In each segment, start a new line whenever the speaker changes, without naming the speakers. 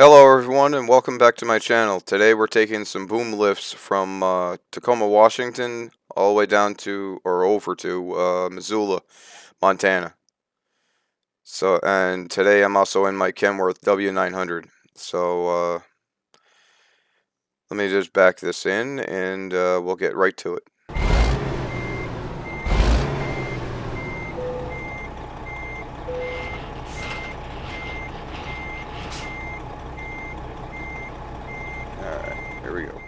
Hello everyone and welcome back to my channel. Today we're taking some boom lifts from Tacoma, Washington all the way down to or over to Missoula, Montana. And today I'm also in my Kenworth W900. Let me just back this in and we'll get right to it. Alright, here we go.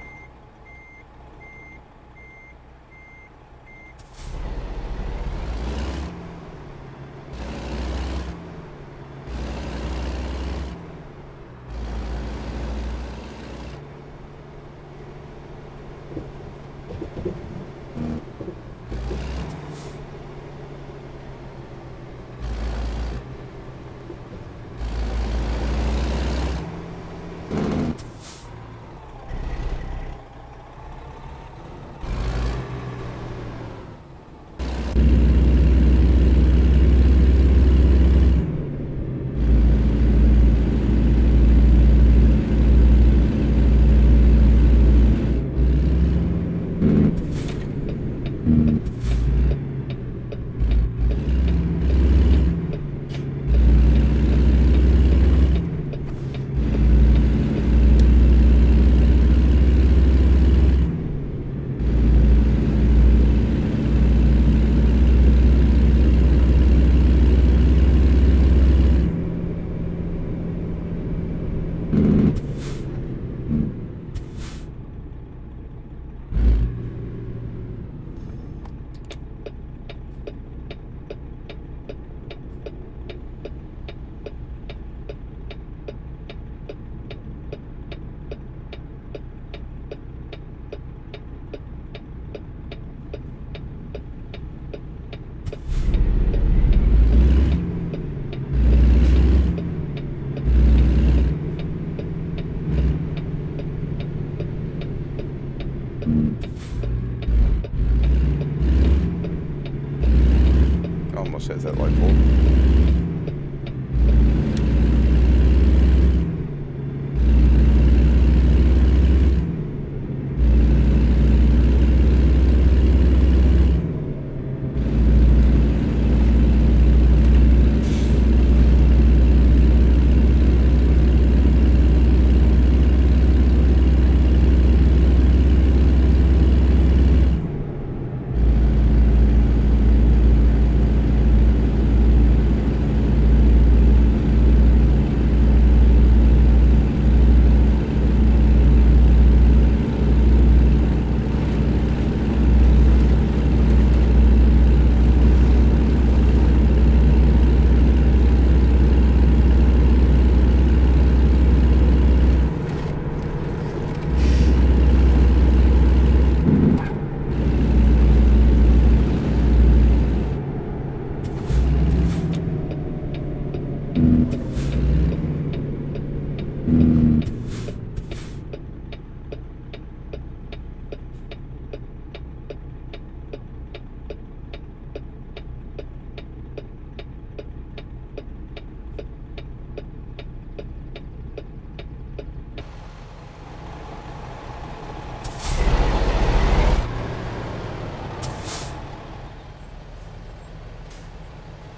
Almost hit that light pole.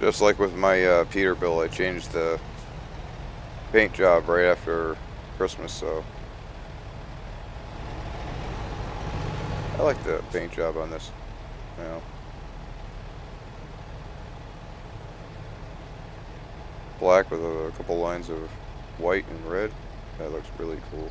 Just like with my Peterbilt, I changed the paint job right after Christmas, so I like the paint job on this, you know. Black with a couple lines of white and red. That looks really cool.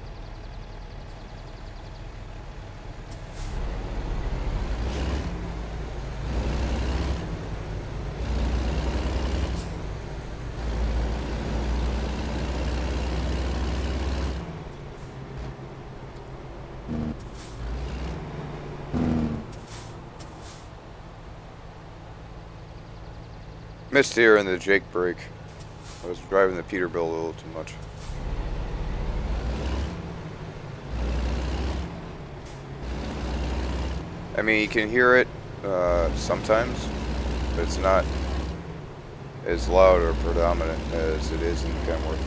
Missed here in the Jake brake. I was driving the Peterbilt a little too much. I mean, you can hear it sometimes, but it's not as loud or predominant as it is in Kenworth.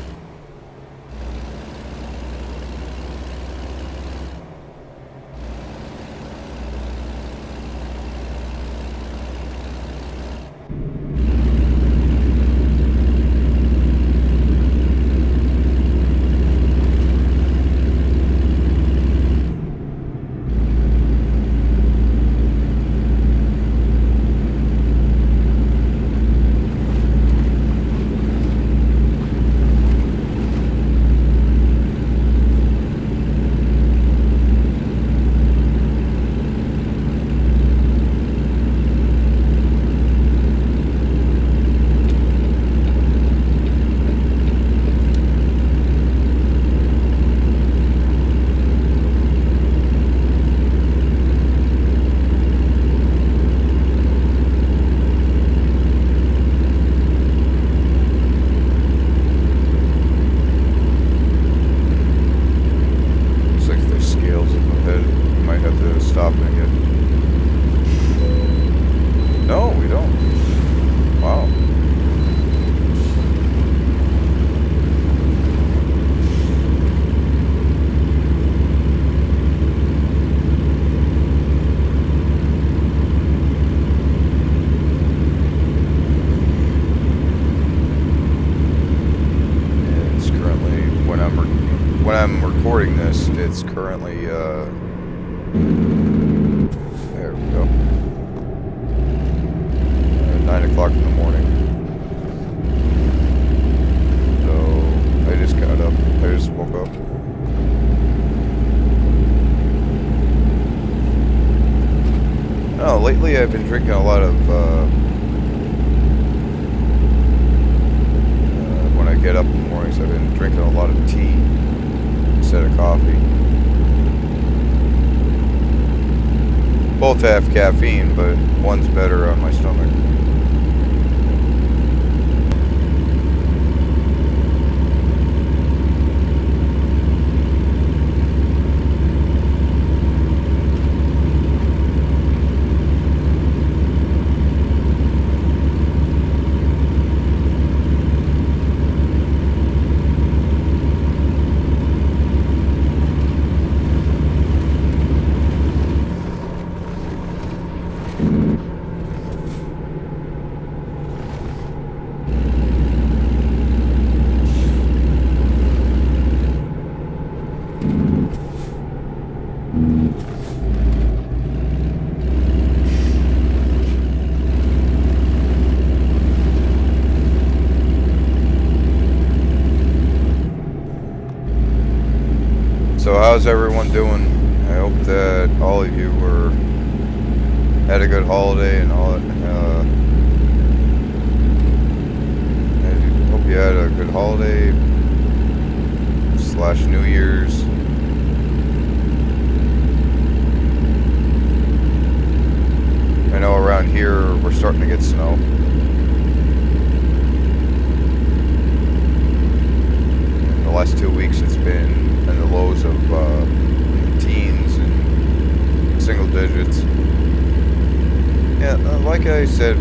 when I'm recording this, it's currently, there we go, 9 o'clock in the morning. So, I just got up. I just woke up. Oh, lately I've been drinking a lot of, when I get up in the mornings, I've been drinking a lot of tea instead of coffee. Both have caffeine, but one's better on my stomach. So how's everyone doing? I hope that all of you had a good holiday and all. I hope you had a good holiday / New Year's. I know around here we're starting to get snow. In the last 2 weeks it's been in the lows of teens and single digits. Yeah, like I said,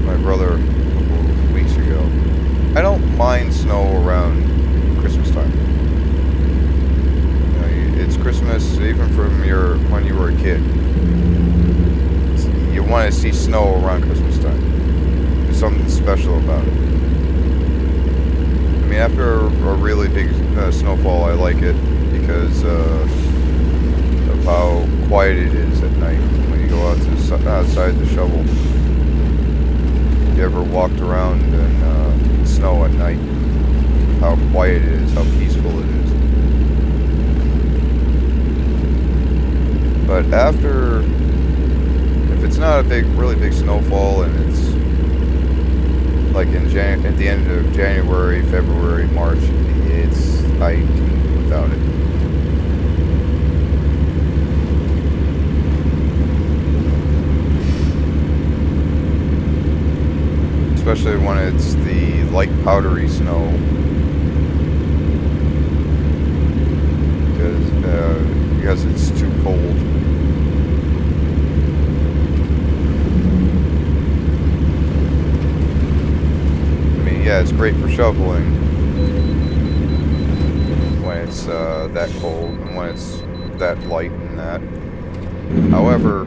my brother a couple of weeks ago, I don't mind snow around Christmas time. You know, it's Christmas even from when you were a kid. You want to see snow around Christmas time. There's something special about it. I mean, after a really big snowfall, I like it because of how quiet it is at night when you go outside to shovel. You ever walked around in snow at night? How quiet it is, how peaceful it is. But after, if it's not a really big snowfall and it's like at the end of January, February, March, I can do without it. Especially when it's the light powdery snow, because it's too cold. Yeah, it's great for shoveling when it's that cold and when it's that light and that. However,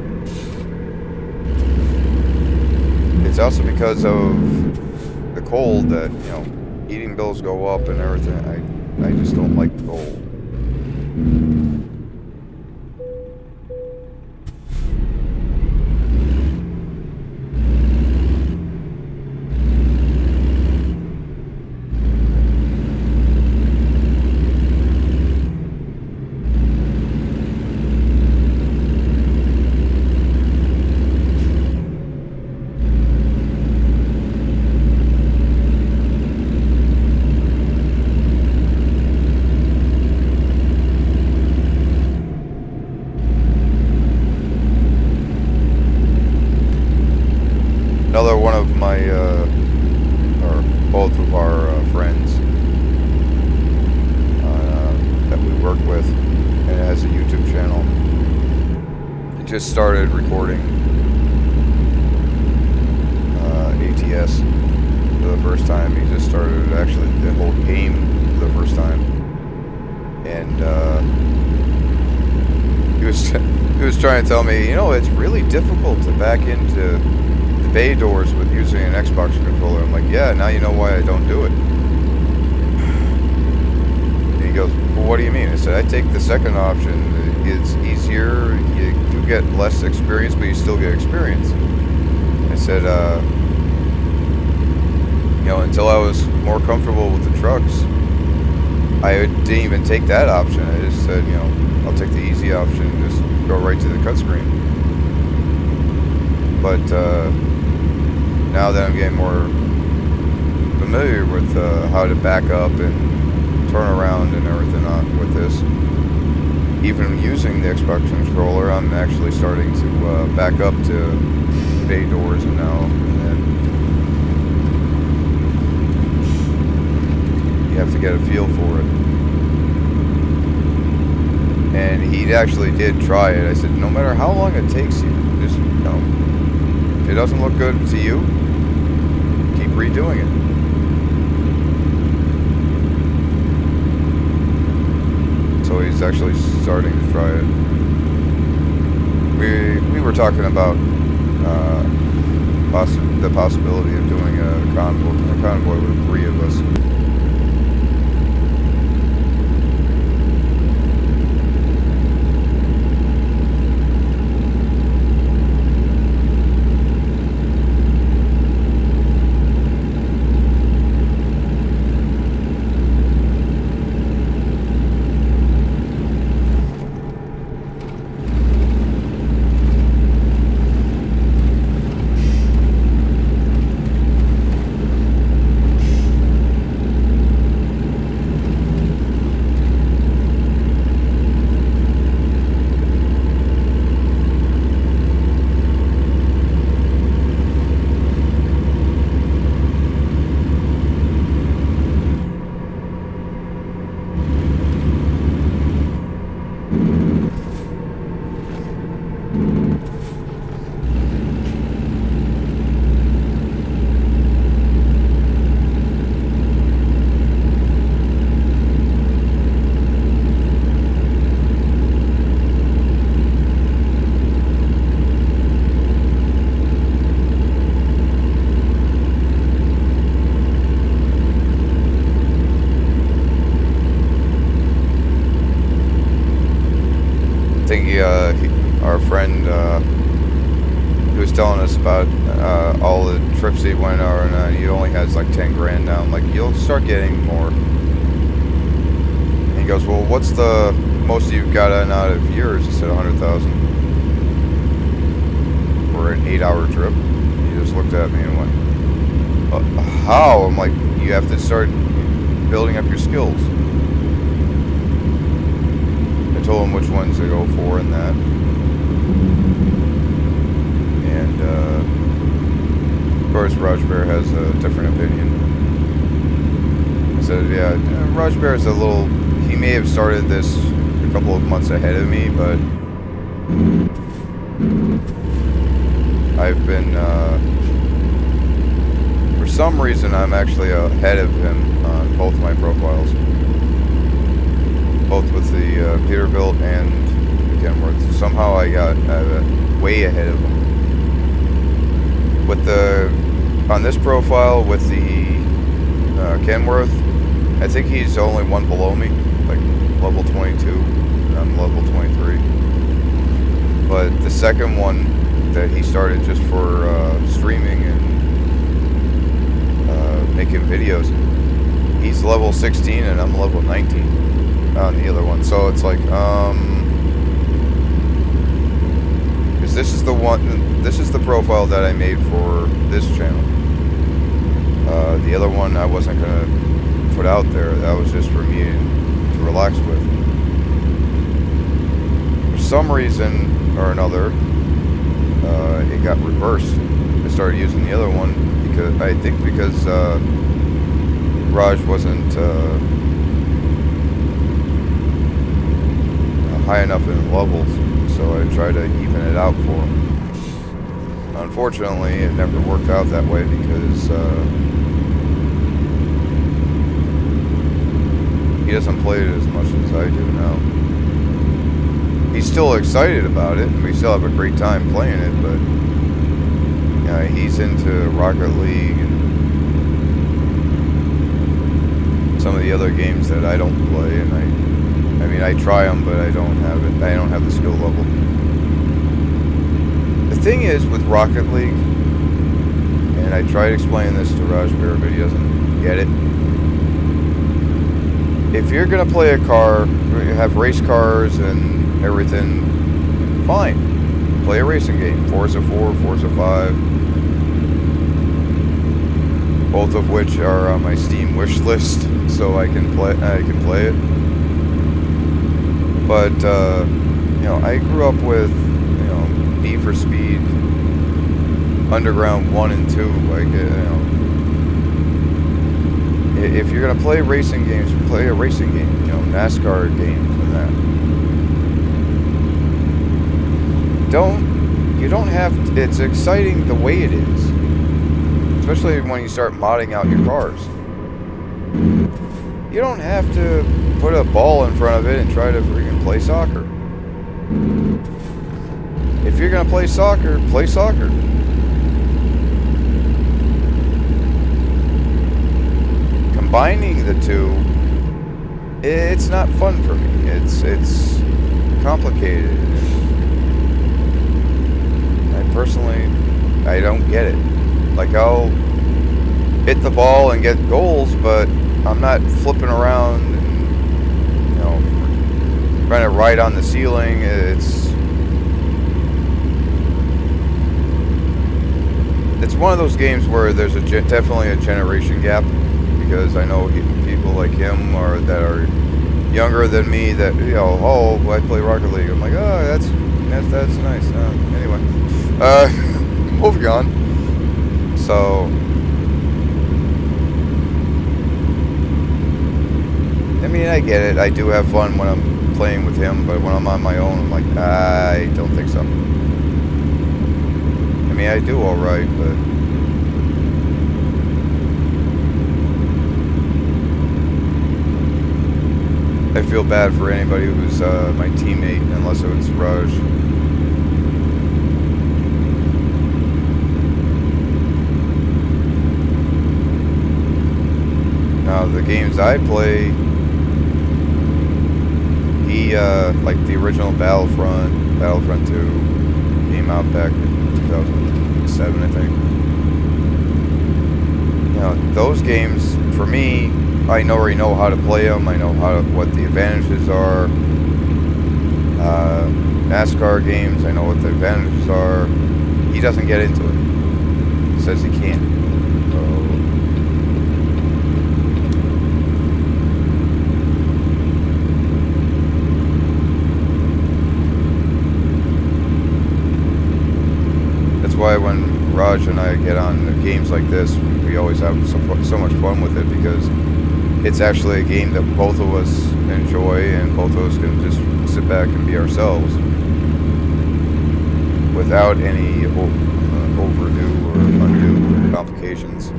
it's also because of the cold that, you know, heating bills go up and everything. I just don't like the cold. Another one of my, or both of our friends that we work with and has a YouTube channel, he just started recording ATS for the first time. He just started actually the whole game for the first time, and he was trying to tell me, you know, it's really difficult to back into the bay doors with using an Xbox controller. I'm like, yeah, now you know why I don't do it. what do you mean? I said, I take the second option. It's easier. You do get less experience, but you still get experience. I said, until I was more comfortable with the trucks, I didn't even take that option. I just said, I'll take the easy option, just go right to the cut screen. But now that I'm getting more familiar with how to back up and turn around and everything with this, even using the Xbox controller, I'm actually starting to back up to bay doors and now and then. You have to get a feel for it. And he actually did try it. I said, no matter how long it takes you, just, if it doesn't look good to you, keep redoing it. So he's actually starting to try it. We were talking about the possibility of doing a convoy with 3 of us. Our friend who was telling us about all the trips he went on, and he only has like 10 grand now. I'm like, you'll start getting more. And he goes, well, what's the most you've gotten out of yours? I said 100,000 for an 8-hour trip. He just looked at me and went, how? I'm like, you have to start building up your skills. I told him which ones to go for and that. And of course, Raj Bear has a different opinion. I said, yeah, Raj Bear is he may have started this a couple of months ahead of me, but I've been, for some reason, I'm actually ahead of him on both my profiles. Both with the Peterbilt and the Kenworth. Somehow I got way ahead of him. With on this profile with the Kenworth, I think he's only one below me, like level 22, and I'm level 23. But the second one that he started just for streaming and making videos, he's level 16 and I'm level 19. On the other one, so it's like, because this is the profile that I made for this channel. The other one I wasn't gonna put out there. That was just for me to relax with. For some reason or another, it got reversed. I started using the other one because Raj wasn't high enough in levels, so I tried to even it out for him. Unfortunately, it never worked out that way because he doesn't play it as much as I do now. He's still excited about it, and we still have a great time playing it, but he's into Rocket League and some of the other games that I don't play, and I mean, I try them, but I don't have it. I don't have the skill level. The thing is with Rocket League, and I tried explaining this to Raj Bear, but he doesn't get it. If you're gonna play a car, have race cars and everything, fine. Play a racing game. Forza 4, Forza 5. Both of which are on my Steam wish list, so I can play it. But you know, I grew up with, you know, Need for Speed, Underground 1 and 2. Like, you know, if you're gonna play racing games, play a racing game. You know, NASCAR games and that. You don't have to, it's exciting the way it is. Especially when you start modding out your cars. You don't have to put a ball in front of it and try to freaking play soccer. If you're gonna play soccer, play soccer. Combining the two, it's not fun for me. It's complicated. Personally, I don't get it. Like, I'll hit the ball and get goals, but I'm not flipping around and, you know, trying to ride on the ceiling. It's one of those games where there's definitely a generation gap, because I know people like him that are younger than me that, you know, oh, I play Rocket League. I'm like, oh, that's nice. Anyway. Moving on. So, I mean, I get it. I do have fun when I'm playing with him, but when I'm on my own, I'm like, I don't think so. I mean, I do alright, but I feel bad for anybody who's my teammate, unless it's Raj. Now, the games I play, like the original Battlefront 2, came out back in 2007, I think. You know, those games, for me, I already know how to play them. I know what the advantages are. NASCAR games, I know what the advantages are. He doesn't get into it. He says he can't. Why when Raj and I get on games like this, we always have so much fun with it, because it's actually a game that both of us enjoy, and both of us can just sit back and be ourselves without any overdue or undue complications.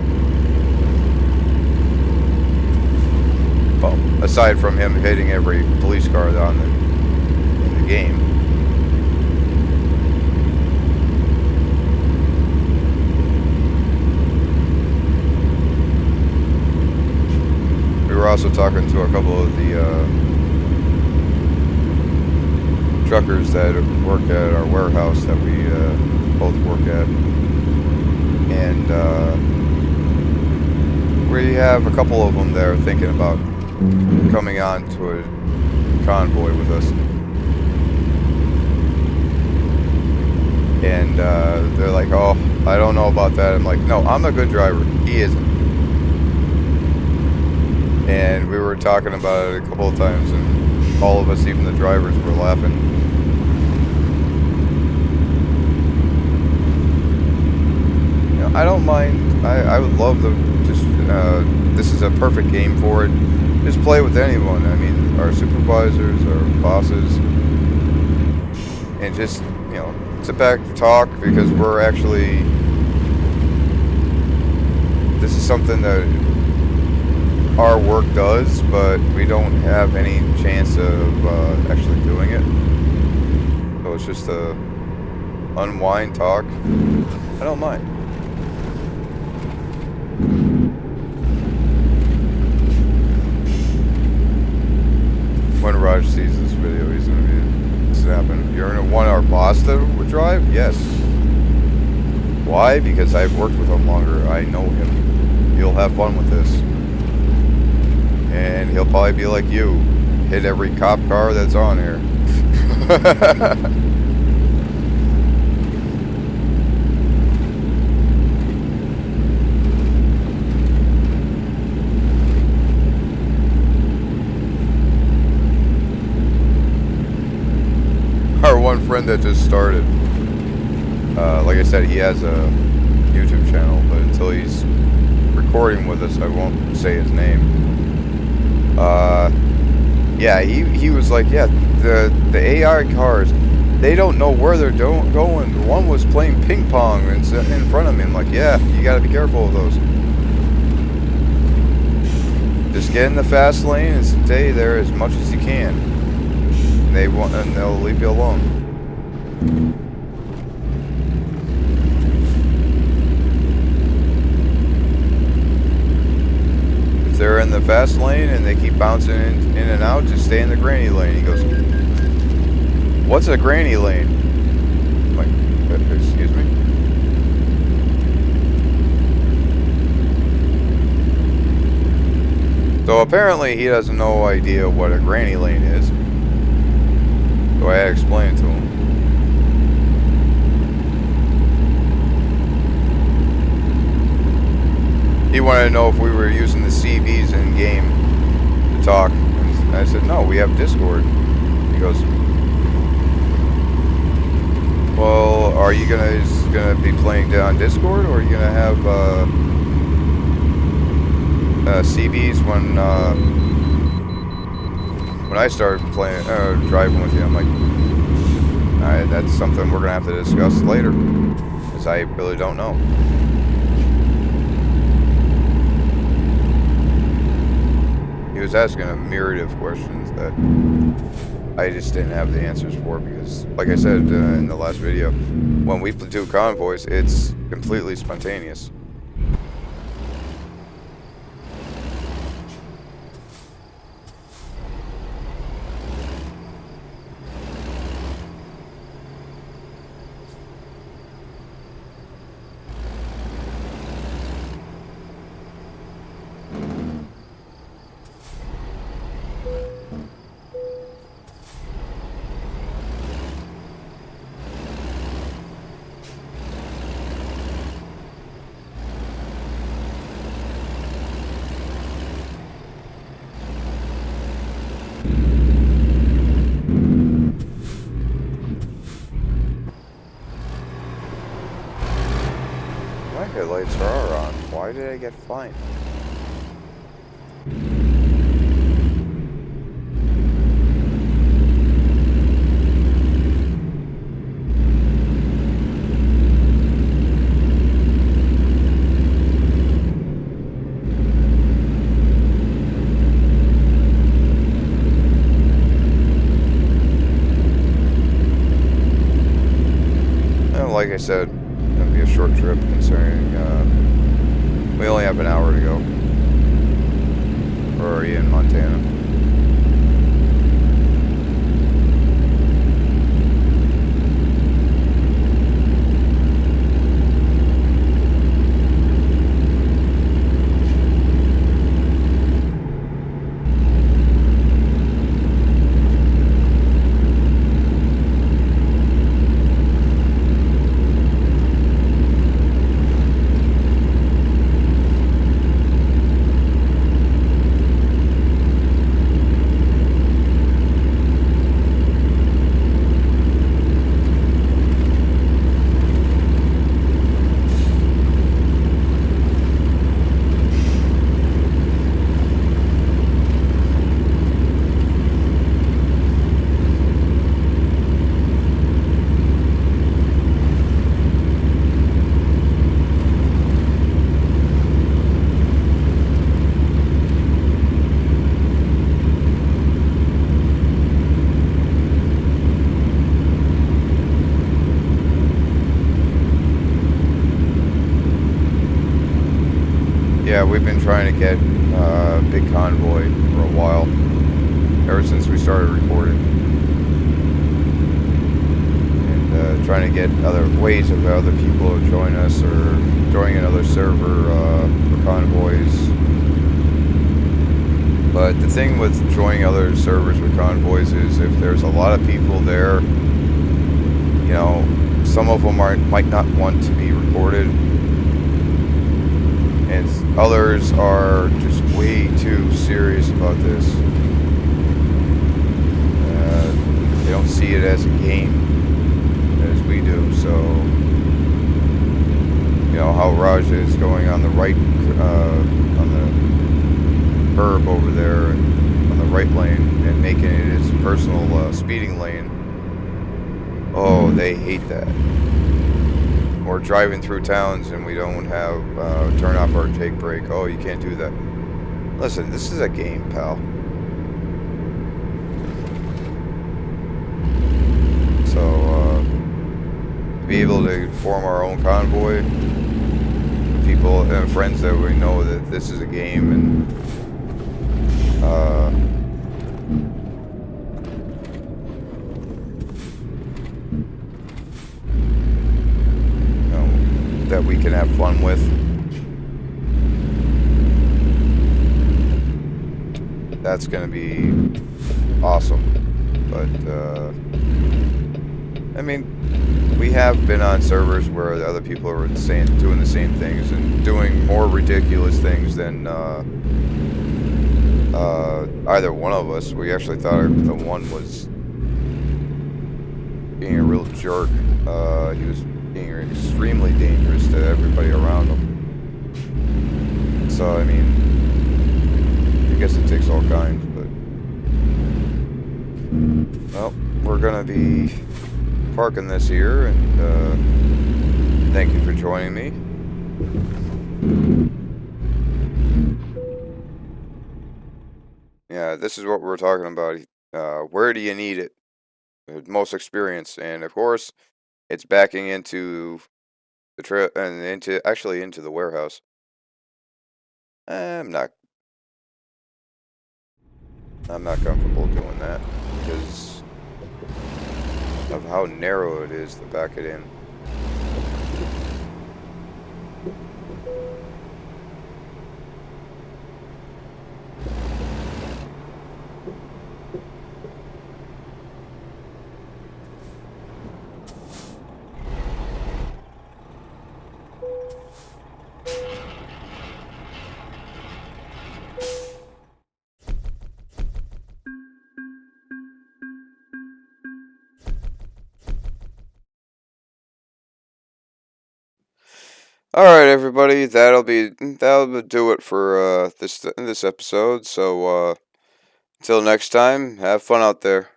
Well, aside from him hitting every police car in the game. We're also talking to a couple of the truckers that work at our warehouse that we both work at, and we have a couple of them that are thinking about coming on to a convoy with us, and they're like, oh, I don't know about that. I'm like, no, I'm a good driver, he isn't. And we were talking about it a couple of times, and all of us, even the drivers, were laughing. You know, I don't mind. I would love to just, this is a perfect game for it. Just play with anyone. I mean, our supervisors, our bosses, and just, you know, sit back, talk, because we're actually, this is something that our work does, but we don't have any chance of actually doing it. So it's just a unwind, talk. I don't mind. When when Raj sees this video, he's gonna be snapping. You're gonna want our boss to drive? Yes. Why? Because I've worked with him longer. I know him. He'll have fun with this. And he'll probably be like you. Hit every cop car that's on here. Our one friend that just started, like I said, he has a YouTube channel, but until he's recording with us, I won't say his name. Yeah, he was like, yeah, the AI cars, they don't know where they're going. One was playing ping pong in front of me. I'm like, yeah, you gotta be careful of those. Just get in the fast lane and stay there as much as you can. And they'll leave you alone. If they're in the fast lane and they keep bouncing in and out, just stay in the granny lane. He goes, what's a granny lane? I'm like, excuse me? So apparently he doesn't know idea what a granny lane is. So I had to explain it to him. He wanted to know if we were using the CVs in game to talk. And I said, no, we have Discord. He goes, well, are you gonna be playing on Discord, or are you gonna have CVs when I started playing driving with you? I'm like, all right, that's something we're gonna have to discuss later, because I really don't know. He was asking a myriad of questions that I just didn't have the answers for, because, like I said in the last video, when we do convoys, it's completely spontaneous. My headlights are on. Why did I get fined? And like I said, it's gonna be a short trip considering we only have an hour to go. We're already in Montana. Yeah, we've been trying to get a big convoy for a while. ever since we started recording, and trying to get other ways of other people to join us or join another server for convoys. But the thing with joining other servers with convoys is if there's a lot of people there, you know, some of them might not want to be recorded, and others are just way too serious about this. They don't see it as a game as we do. So, you know how Raj is going on the right, on the curb over there, and on the right lane, and making it his personal speeding lane. Oh, they hate that. Or driving through towns and we don't have turn off our take brake. Oh, you can't do that. Listen, this is a game, pal. So to be able to form our own convoy, people and friends that we know that this is a game, and that we can have fun with. That's going to be awesome. But, I mean, we have been on servers where the other people are doing the same things and doing more ridiculous things than either one of us. We actually thought the one was being a real jerk. He was being extremely dangerous to everybody around him. So, I mean, I guess it takes all kinds, but... Well, we're gonna be parking this here, and thank you for joining me. Yeah, this is what we're talking about. Where do you need it? Most experience, and of course, it's backing into the trail and into the warehouse. I'm not comfortable doing that because of how narrow it is to back it in. All right, everybody, that'll do it for this episode. So until next time, have fun out there.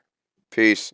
Peace.